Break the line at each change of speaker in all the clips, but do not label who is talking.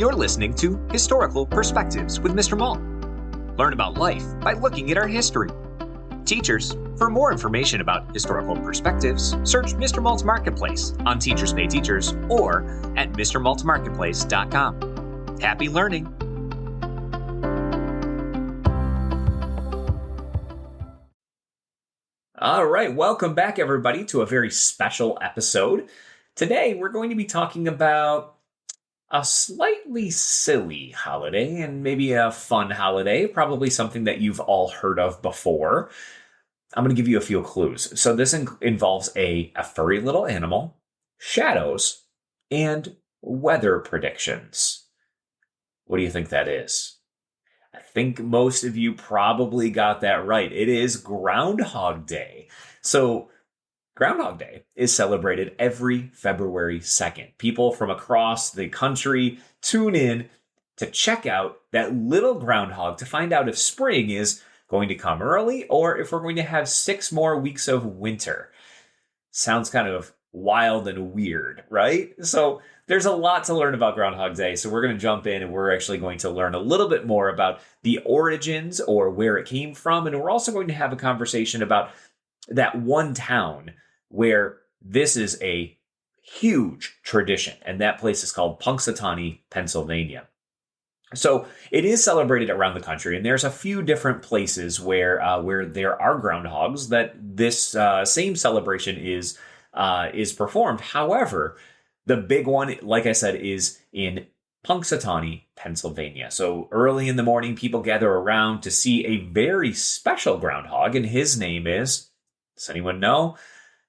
You're listening to Historical Perspectives with Mr. Malt. Learn about life by looking at our history. Teachers, for more information about historical perspectives, search Mr. Malt's Marketplace on Teachers Pay Teachers or at mrmaltmarketplace.com. Happy learning!
All right, welcome back, everybody, to a very special episode. Today, we're going to be talking about a slightly silly holiday and maybe a fun holiday, probably something that you've all heard of before. I'm going to give you a few clues. So this involves a furry little animal, shadows, and weather predictions. What do you think that is? I think most of you probably got that right. It is Groundhog Day. So Groundhog Day is celebrated every February 2nd. People from across the country tune in to check out that little groundhog to find out if spring is going to come early or if we're going to have 6 more weeks of winter. Sounds kind of wild and weird, right? So there's a lot to learn about Groundhog Day. So we're going to jump in and we're actually going to learn a little bit more about the origins or where it came from. And we're also going to have a conversation about that one town where this is a huge tradition, and that place is called Punxsutawney, Pennsylvania. So it is celebrated around the country, and there's a few different places where there are groundhogs that this same celebration is performed. However, the big one, like I said, is in Punxsutawney, Pennsylvania. So early in the morning, people gather around to see a very special groundhog, and his name is, does anyone know?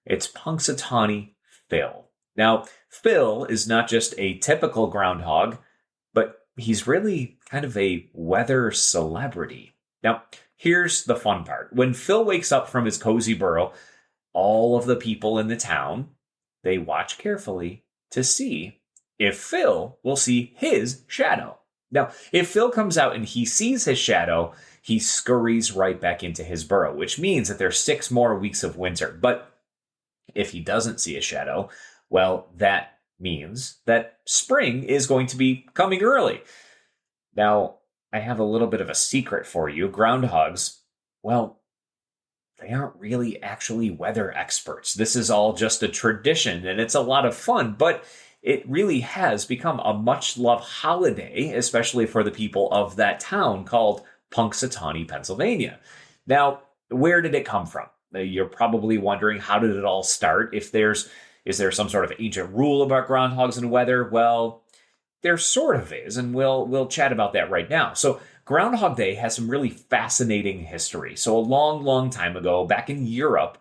It's Punxsutawney Phil. Now, Phil is not just a typical groundhog, but he's really kind of a weather celebrity. Now, here's the fun part. When Phil wakes up from his cozy burrow, all of the people in the town, they watch carefully to see if Phil will see his shadow. Now, if Phil comes out and he sees his shadow, he scurries right back into his burrow, which means that there's 6 more weeks of winter. But if he doesn't see a shadow, well, that means that spring is going to be coming early. Now, I have a little bit of a secret for you. Groundhogs, well, they aren't really actually weather experts. This is all just a tradition, and it's a lot of fun, but it really has become a much-loved holiday, especially for the people of that town called Punxsutawney, Pennsylvania. Now, where did it come from? You're probably wondering, how did it all start? Is there some sort of ancient rule about groundhogs and weather? Well, there sort of is, and we'll chat about that right now. So Groundhog Day has some really fascinating history. So a long, long time ago, back in Europe,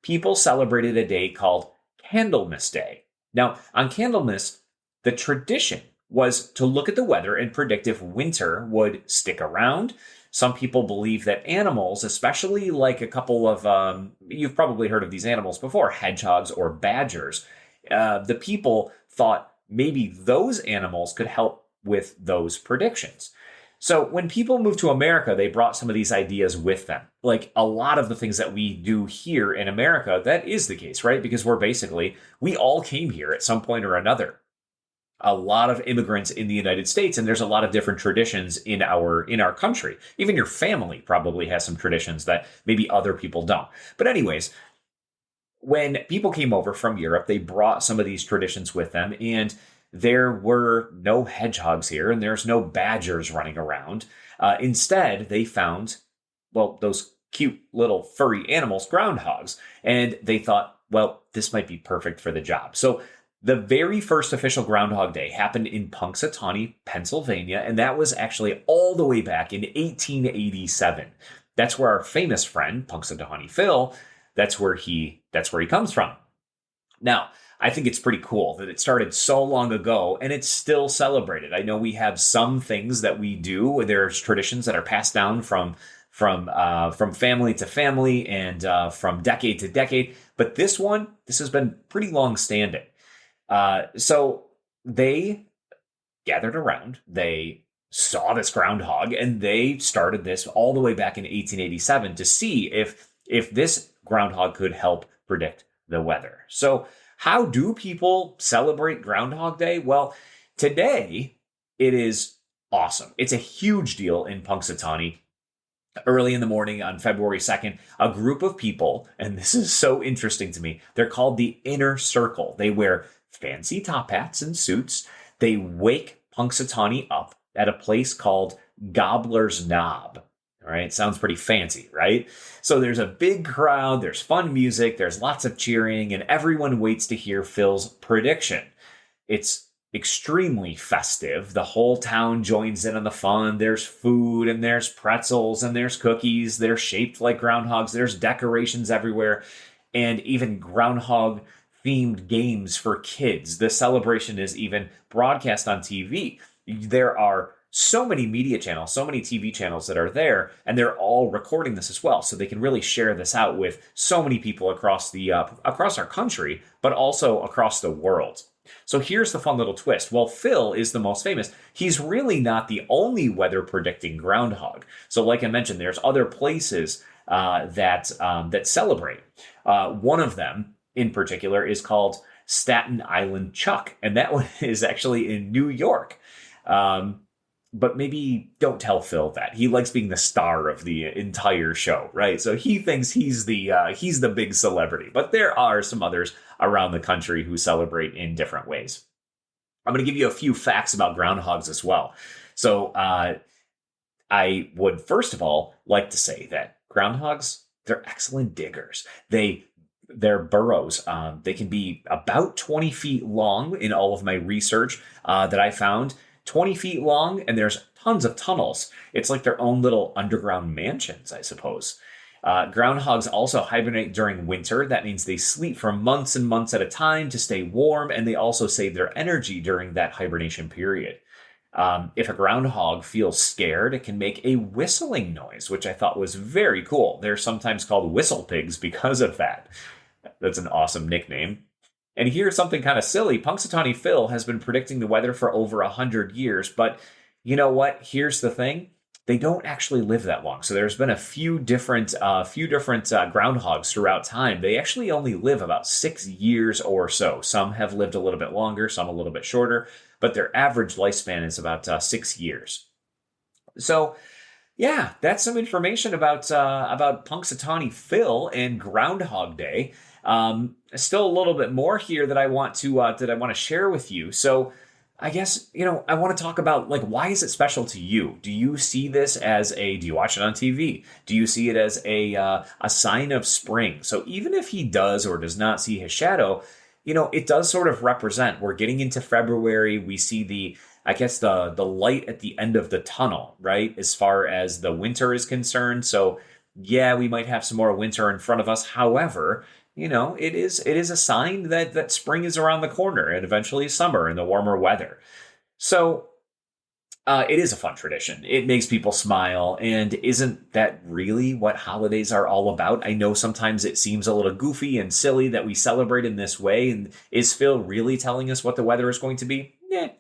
people celebrated a day called Candlemas Day. Now, on Candlemas, the tradition was to look at the weather and predict if winter would stick around. Some people believe that animals, especially like a couple of, you've probably heard of these animals before, hedgehogs or badgers, the people thought maybe those animals could help with those predictions. So when people moved to America, they brought some of these ideas with them. Like a lot of the things that we do here in America, that is the case, right? Because we all came here at some point or another. A lot of immigrants in the United States, and there's a lot of different traditions in our country. Even your family probably has some traditions that maybe other people don't. But anyways, when people came over from Europe, they brought some of these traditions with them, and there were no hedgehogs here, and there's no badgers running around. Instead, they found, well, those cute little furry animals, groundhogs, and they thought, well, this might be perfect for the job. So the very first official Groundhog Day happened in Punxsutawney, Pennsylvania, and that was actually all the way back in 1887. That's where our famous friend, Punxsutawney Phil, that's where he comes from. Now, I think it's pretty cool that it started so long ago and it's still celebrated. I know we have some things that we do. There's traditions that are passed down from family to family and from decade to decade. But this has been pretty long standing. So they gathered around, they saw this groundhog, and they started this all the way back in 1887 to see if this groundhog could help predict the weather. So how do people celebrate Groundhog Day? Well, today It is awesome. It's a huge deal in Punxsutawney. Early in the morning on February 2nd, a group of people, and this is so interesting to me, they're called the Inner Circle. They wear fancy top hats and suits. They wake Punxsutawney up at a place called Gobbler's Knob. All right, sounds pretty fancy, right? So there's a big crowd, there's fun music, there's lots of cheering, and everyone waits to hear Phil's prediction. It's extremely festive. The whole town joins in on the fun. There's food, and there's pretzels, and there's cookies. They're shaped like groundhogs. There's decorations everywhere, and even groundhog themed games for kids. The celebration is even broadcast on TV. There are so many media channels, so many TV channels that are there, and they're all recording this as well, so they can really share this out with so many people across our country, but also across the world. So here's the fun little twist. Well, Phil is the most famous. He's really not the only weather predicting groundhog. So like I mentioned, there's other places that celebrate. One of them in particular is called Staten Island Chuck, and that one is actually in New York. But maybe don't tell Phil that. He likes being the star of the entire show, right? So he thinks he's the big celebrity. But there are some others around the country who celebrate in different ways. I'm going to give you a few facts about groundhogs as well. So I would first of all like to say that groundhogs, they're excellent diggers. Their burrows, they can be about 20 feet long in all of my research that I found. 20 feet long, and there's tons of tunnels. It's like their own little underground mansions, I suppose. Groundhogs also hibernate during winter. That means they sleep for months and months at a time to stay warm, and they also save their energy during that hibernation period. If a groundhog feels scared, it can make a whistling noise, which I thought was very cool. They're sometimes called whistle pigs because of that. That's an awesome nickname. And here's something kind of silly. Punxsutawney Phil has been predicting the weather for over 100 years, but you know what? Here's the thing. They don't actually live that long. So there's been a few different groundhogs throughout time. They actually only live about 6 years or so. Some have lived a little bit longer, some a little bit shorter, but their average lifespan is about 6 years. So yeah, that's some information about Punxsutawney Phil and Groundhog Day. Still a little bit more here that I want to share with you. So I guess, I want to talk about, like, why is it special to you? Do you see this do you watch it on TV? Do you see it as a sign of spring? So even if he does or does not see his shadow, it does sort of represent, we're getting into February. We see the light at the end of the tunnel, right? As far as the winter is concerned. So yeah, we might have some more winter in front of us. However, it is a sign that spring is around the corner and eventually summer and the warmer weather. So it is a fun tradition. It makes people smile. And isn't that really what holidays are all about? I know sometimes it seems a little goofy and silly that we celebrate in this way. And is Phil really telling us what the weather is going to be?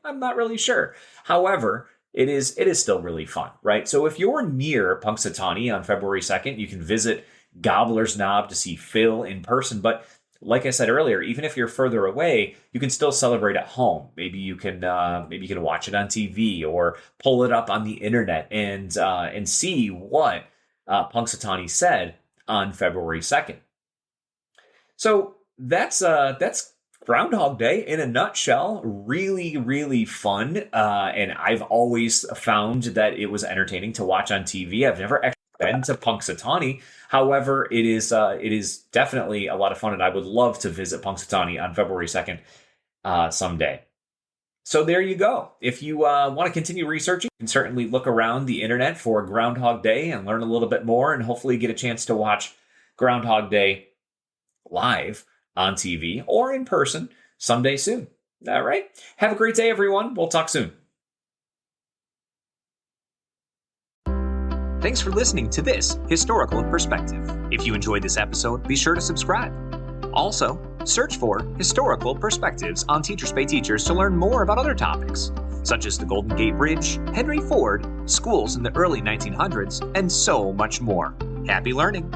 I'm not really sure. However, it is still really fun, right? So if you're near Punxsutawney on February 2nd, you can visit Gobbler's Knob to see Phil in person. But like I said earlier, even if you're further away, you can still celebrate at home. Maybe you can watch it on TV or pull it up on the internet and see what Punxsutawney said on February 2nd. So that's Groundhog Day in a nutshell. Really, really fun. And I've always found that it was entertaining to watch on TV. I've never actually been to Punxsutawney. However, it is definitely a lot of fun, and I would love to visit Punxsutawney on February 2nd someday. So there you go. If you want to continue researching, you can certainly look around the internet for Groundhog Day and learn a little bit more, and hopefully get a chance to watch Groundhog Day live on TV or in person someday soon. All right. Have a great day, everyone. We'll talk soon.
Thanks for listening to this Historical in Perspective. If you enjoyed this episode, be sure to subscribe. Also, search for Historical Perspectives on Teachers Pay Teachers to learn more about other topics, such as the Golden Gate Bridge, Henry Ford, schools in the early 1900s, and so much more. Happy learning!